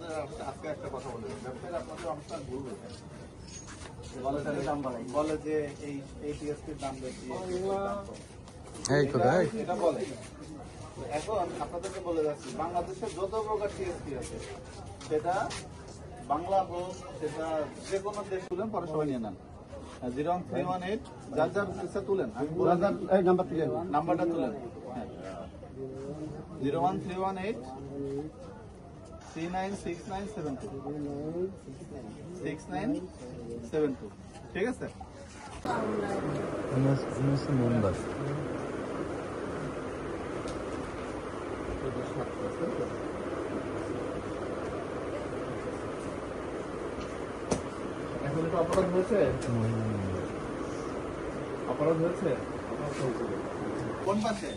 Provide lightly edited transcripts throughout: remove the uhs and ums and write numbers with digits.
আপনাদের আজকে একটা কথা বলে ব্যবসায়ীরা আপনাদের অনুষ্ঠান ভুলবে বলে যে এই টিএসপির দাম বেশি এটা বলে। এখন আপনাদেরকে বলে যাচ্ছি বাংলাদেশের যত প্রকার টিএসপি আছে সেটা বাংলা হোক সেটা যে কোনো দেশ তুলেন পরে সবাই নিয়ে নেন। 01318 যার যার ইচ্ছা তুলেন, নাম্বারটা তুলেন। 01318 396972 ঠিক আছে। এখন এটা অপরাধ হয়েছে, অপরাধ হয়েছে কোন পাশে?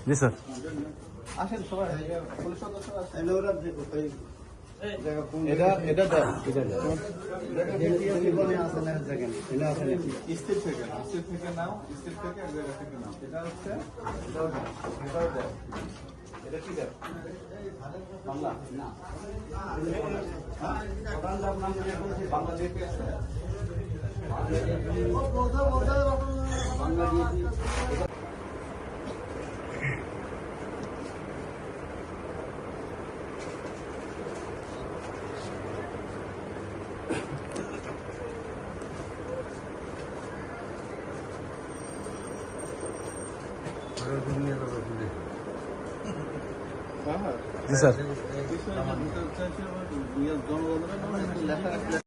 জি স্যার, আসেন সবাই, পুলিশ সদস্য স্থির থেকে নাও, স্থির থেকে এক জায়গা থেকে নাও। এটা হচ্ছে এটা কি দেয় বাংলা না বাংলা দিয়ে আছে বাংলা দিয়ে জি স্যার। জনগণের লেখা